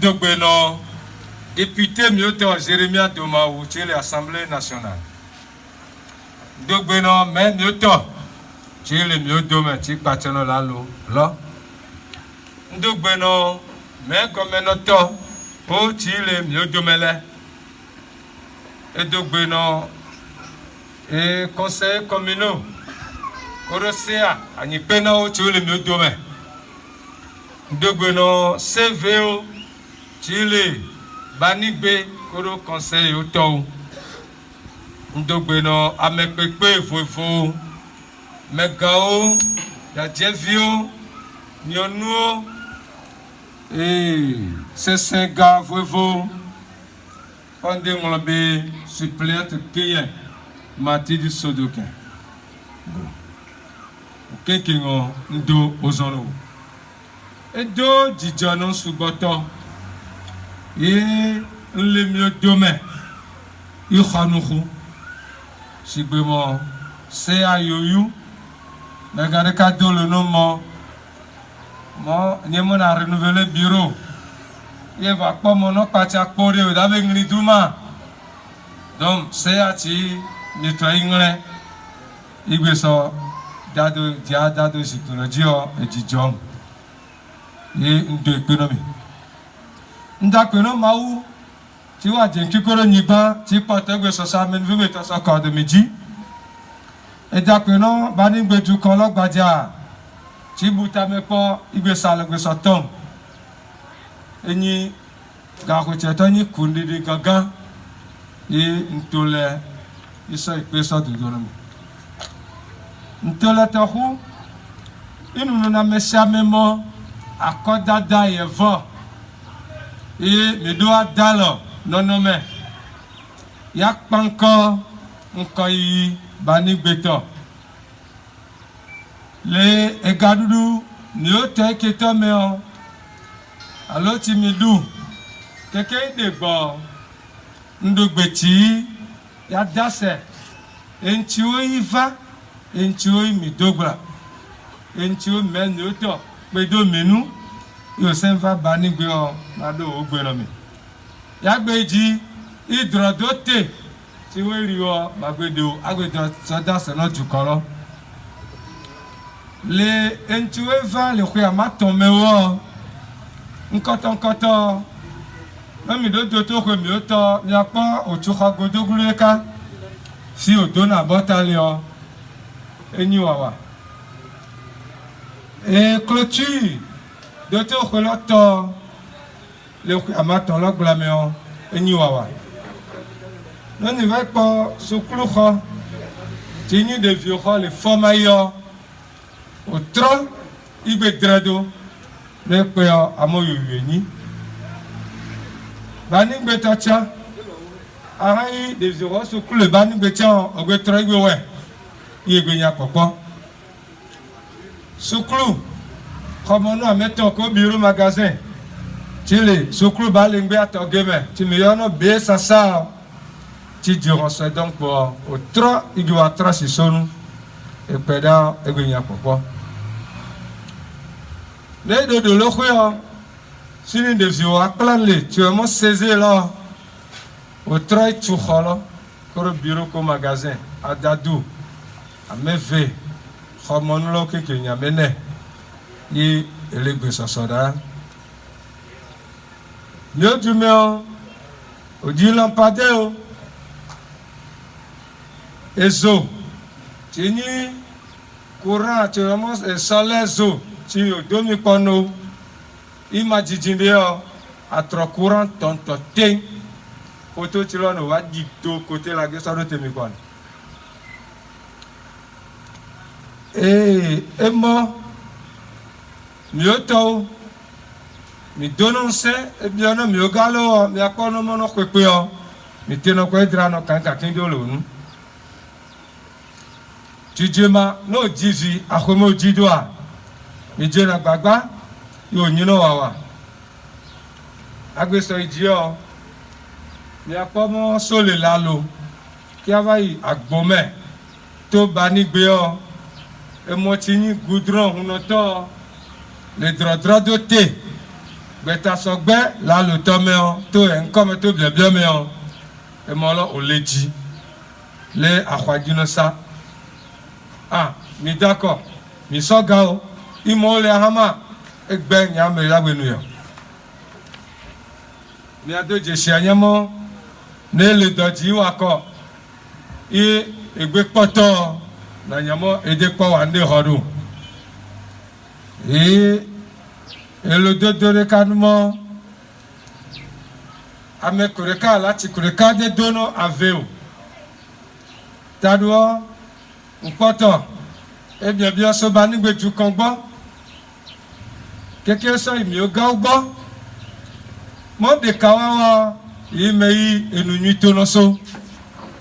Donc, non, député Mioto Jérémia Domaou, tu es l'Assemblée nationale. Donc, non, mais Mioto, tu es le Mioto, mais tu es parti dans la loi. Donc, non, mais comme Mioto, pour tu es le Mioto, et donc, non, et conseil communaux, Korosea, Anipena, tu es le Mioto, donc, non, CVO, Chile, Banigbe, Koro Conseil Auto, Ndogbeno, Amekpe, Fofo, Megao, Yadjevio, Nyonuo, et Sessenga, Fofo, Pandemolobe, suppléante Kéyen, Mati du Sodokin. Kekingo, Ndo, Ozono. Et do, Didjanon, Suboto. Et le mieux demain, il chanoukou, si vraiment c'est à yoyou, mais regardez cadeau le nom moi, n'y a renouvelé le bureau, il va pas mon nom partir à Corée avec l'Idouma, donc c'est à ti nettoyer l'anglais, il veut ça d'ado psychologie et d'idiome et de économie. Ndakono maou, tu vois, tu connais Niba, tu portes que ça mène vous mettre ça corps de midi. Et d'akono, banin bedu kolok badia, tu bouta me pas, il veut ça le ça tombe. Et ni, garo ni kundi de gaga, et ntole, il s'est fait ça de donner. Ntole tahu, il nous a mis ça même à Kodada et va. Et me doit dalo non nommé yak panko nkoyi bani beto le egadudu ni o te keto me o alo ti mi du keke de gbo ndogbeti ya dase enti o ifa enti o mi dogba enti o me ni o to pe do menu yo senfa bani gbe o nado o gbe no mi ya gbe ji hydrodote ti we ri o magbedo agbedo soda se no ju kan lo le entuwe va le ko ma ton me wo nkoto no mi do to ko mi o to mi apa o tu kha godoglu eka si o do na botale o eni wawa et clôture Docteur Koloto, le amaton la glaméon, et niwawa. Non, il va pas se clouer, tenu de vieux, les formailleurs, au tron, il va drado, le péo à moyuni. Banning betacha, arraille des vieux, se clouer le banning betan, au betraygue, il est venu à papa. Se clouer. Comme on a mis au bureau magasin, Chile, Souklu Balingbe à ton gamin, tu me y en as bien ça, tu diras ça donc pour au 3, il doit tracer son et pédant et venir pour les deux de l'eau, si nous devions acclamer, tu as mon saisi là, au 3, tu as pour le bureau comme magasin, à Dadou, à Meve, comme on l'a qui n'y a mené. Et les gosses soda. Nous du mien, au dit lampadeo, et zo, tini courant, tu remontes et soleil zo, tu demi pano, imagine à trop courant ton totin, auto tu l'as va dicto côté la gueule ça doit te méconnaître. Et moi. Mioto, mi dononse, e bien no miogalo, mi akono mono kwekwe, mi teno kwe drano kanka kindolo nu. Tijema no jizi, akomo jidwa, mi jena gbagba, yo nyino wawa. Agbeso ijio, mi akomo sole lalo, ki avayi agbome, to banigbe o, e motini goudron unoto, les draps de thé, Beta sogbe la le tomeo to comme to bien meo et molo oleji le akhwadino sa ah mi d'accord mi sogao imole hama egbe nya me la gbenu yo mi ado je se anyamo ne le doji wa ko egbe poto na nyamo ede po wa nde horu le dodore kanmo ame kureka lati kureka de dono aveu tadwo npoto e bien so ba nigbe ju kan gbo keke so imi o ga gbo mo de kawawa yi enunyu to no so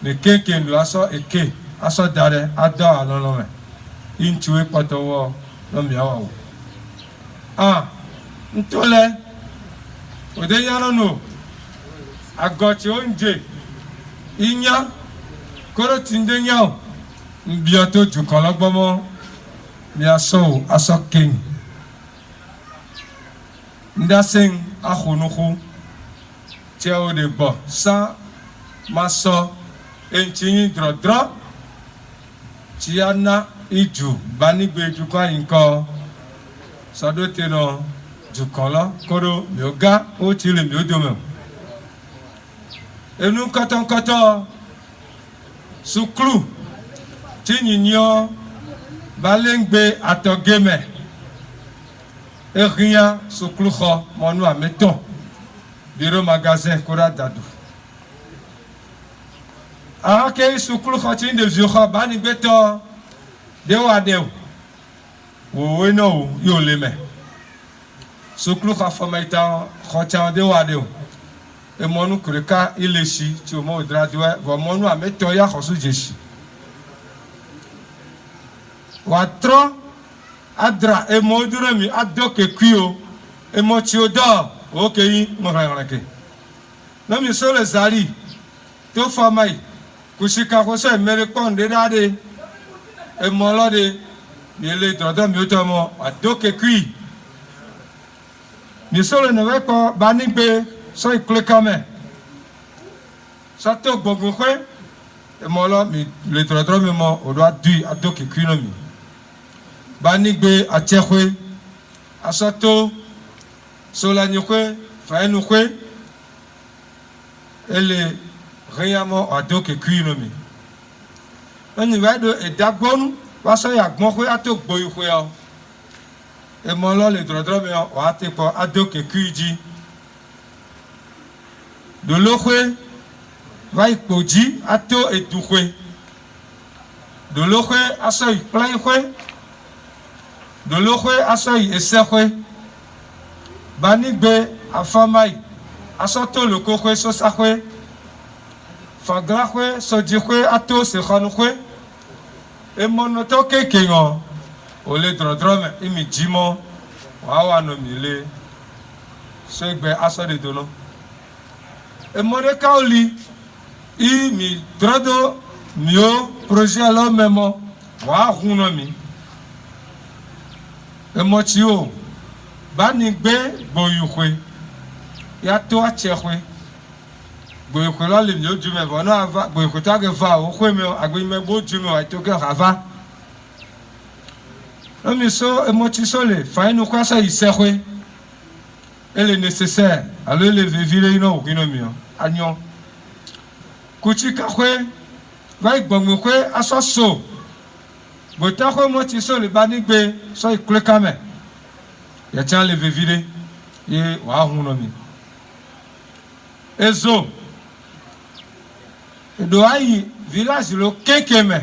ne keke ndu aso eke aso dare ado alono me intuwe poto wo no mi awa wo ntole ode yaro no agoti onje inya koro tinde nyao mbioto jukologbomo mi aso king ndasen ahunuhu che o de bo sa maso entinyi drodro chiana iju banigbe jukwa inko sadote no jukola koro mioga o tile miodome enu koton suklu tinyinyo balengbe atogeme eria suklu kho monu ameton biro magasin kora dadu ke suklu kho tin de vieux bani beto de wadeu wo no yo leme suklu kha famaita khocha de wadeu e monu kureka ileshi ti o mo dradwe vo monu ameto ya khosu jeshi watro adra e modure mi adoke kuyo e mo ti o do okay mo ranke no mi so le zari to famai kushika ko se mere konde dade e mo lode mi le dodo mi o to mo adoke kui mi so le no we ko banigbe so iklekame sato gbogbo kwe e mo lo mi le dodo mi mo o do adu adoke kui no mi banigbe achekwe asato solanyukwe faenukwe ele réellement adoke kui no mi oni wado e dagbonu waso ya gbonwe ato gboyukwe o e mo lo le dodo mi o ate po adoke kui ji dolokwe va ipoji ato edukwe dolokwe aso ikplankwe dolokwe aso esekwe banigbe afamai asoto lokokwe sosakwe fagrakwe sojikwe ato sekhanukwe e monoto kekengo ole drodrome imi jimo wawa no mile segbe aso de dono e moneka oli mi drodo mio projet lo memo wa huno mi e mochio banigbe gboyukwe ya to achekwe gboyukwe lo le mi ojume bo no ava gboyukwe ta ge va o kwe mi agbe me bo ojume wa to ke ava no mi so e mochi so le fa inu kwa sa isekwe ele nécessaire alors le vivre ino kino mi anyo kuchika kwe va igbonmo kwe aso so bota kwe mochi so le banigbe so iklekame ya cha le vivre ye wa huno mi ezo do ayi village lo kekeme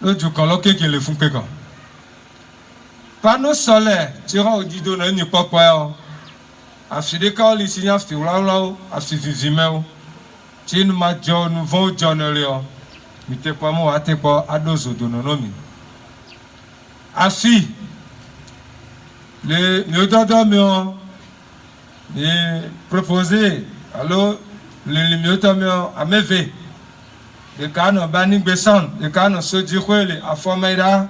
lo jukolo keke le fun peko panneau solaire tira odido na ni popo o afide ka oli sinya fi wlawlaw afivivimeo tin ma jo nu vo jonere o mi te po mo ate po adozo do no mi afi le mi ododo mi o ni proposer allo le mi ododo mi o ameve de kano banigbe son de kano soji kwele afomaida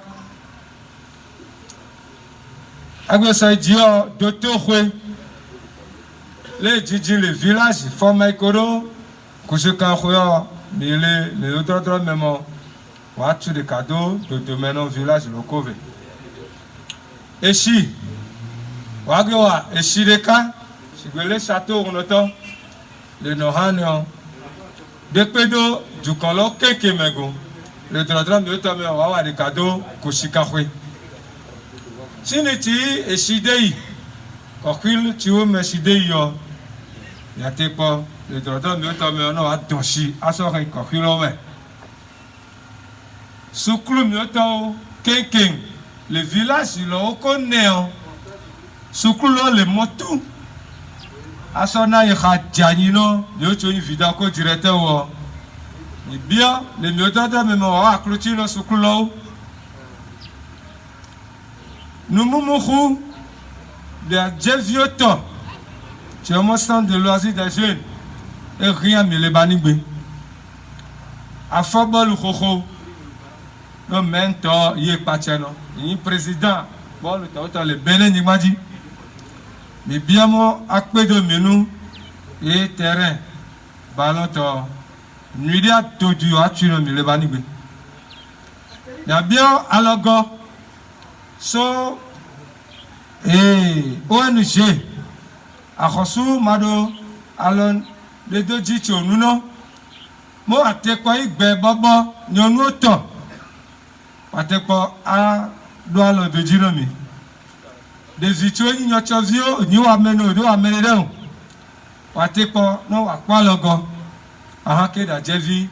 Agbeso Dio Dotokwe. Les Djidji, le village, Formaïkoro, Kouchoukankoyo, les autres même, on a tous des cadeaux de demain au village locaux. Et si, Wagwa, et si les cas, si les châteaux, on entend, les Nohanion, des pédos, du colon, quelques mégots, les autres même, on a des cadeaux, Kouchoukankoye. Si neti et si dei, Kokil, tu veux me si dei yo. Il y a des pas, les droits de l'homme à Donchi, à son règne, Souklou Myoto, Kenken, le village, il a connaît. Souklou, le motou. À son âge, il a Janino, il y a une vidéo directeur. Et bien, les Myoto de mémoire à clôture, Souklou. Nous mourons de Djevioto. C'est un centre de loisirs des jeunes. Et rien mais les banibé. À Fobol ou Koko, le mentor, il est parti. Il est président. Bon, le temps, le Bénin, il m'a dit. Mais bien, moi, à quoi de menou et terrain, ballon, nuit à tout du hatuno, mais les banibé. Il y a bien, alors, so, et ONG. Akosu mado alon les deux dit nous non mo ate kwa igbe bobo ni onu oto ate ko a do alon de jinomi des itio ni nyotozio ni wa meno do wa menedon ate ko no wa kwa logo aha ke da jevi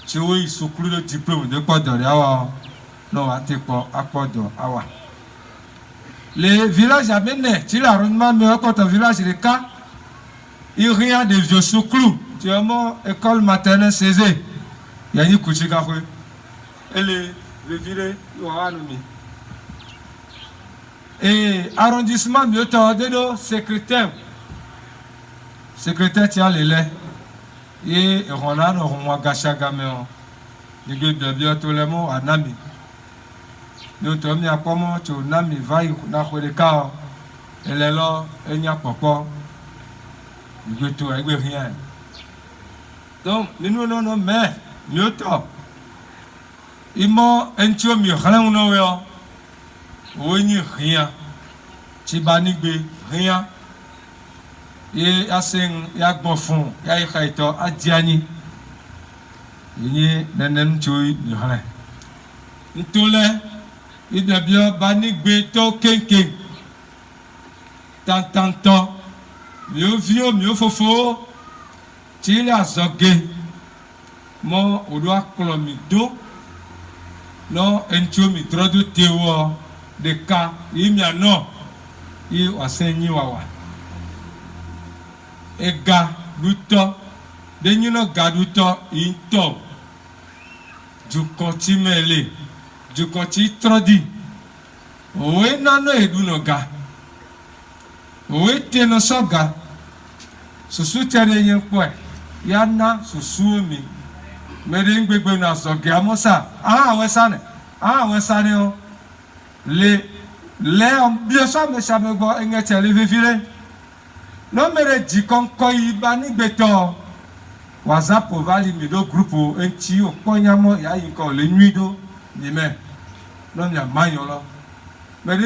ti o isukuru de diplôme de podo re awa no ate ko apodo awa. Les villages à Bénin, tu l'as rondement mis au village de Ka, il y a des vieux sous-clous. Tu as mon école maternelle Césé. Il y a une couchigahoué. Et le village, il y a et arrondissement, il y a deux secrétaires. Secrétaire, tu as les laits. Et on a un gachagamé. Il y a bien tout le monde à Nami. Nous sommes à comment tu n'as mis vaille n'a pas de cas. Elle est là, elle n'y a pas quoi. Il veut tout, elle veut rien. Donc, nous non, mais, nous sommes. Il m'a un tueur, mais rien n'a rien. Oui, rien. Tibanigbe, rien. Et à Seng, il y a Bofon, il y a Kaito, à Diani. Il y a un tueur, il y a rien. Nous sommes il y a bien banik beto kenken. Tant, mieux vieux, mieux fofo. Tu as zogé. Mon, on doit colomido. Non, un tuo mi drodo teo de cas. Il y a non. Il va saigner wawa. Et gars, luto. Denino gaduto, in top. Du continue. Du côté tradi, oui, non, non, ga. Oui, t'es no soga. Ce soutien rien quoi. Yana, ce soumi. Mais rien que na soga, moi ça. Ah, ouais, ça ne. Ah, ouais, ça ne. Les bien ça, mais ça me voit, et tu as levé filet. Non, mais dit qu'on coï bani béton. WhatsApp pour valider mes deux groupes, un tio, poignamo, il y a encore les nuits d'eau, ni même. Non, il y a Magnola. Mais il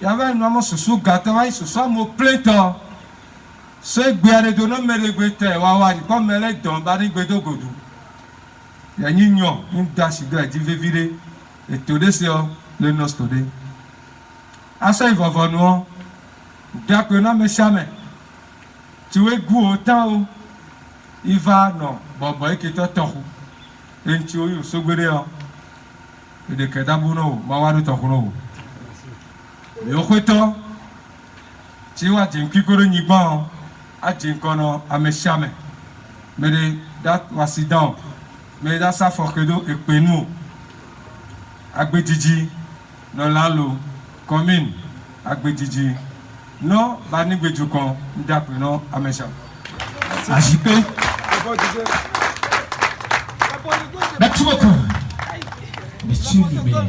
y avait un homme sous gâteau, ce soit mon pléthore. C'est bien de nos mélèguetés, wawa, comme elle dans Barry Bedo Godou. Il y a une union, une dash de la divine et tout c'est le nostre. À ça, il va voir, d'accord, mais jamais. Tu es goût autant, il va, non, bon, qui est tort. Et tu es au second. Et de Kedabuno, Mawadu Tokuno. Le Okoto, Tiwa Jinkikoro Niban, à Jinkono, à Meshame. Mais that was it down. Mais that's a forkedo et Penou. Agbediji, non lalo, commune, Agbediji. Non, Bani Bedjukon, Ndapeno, à Meshame. AJP. Merci beaucoup. Monsieur le maire.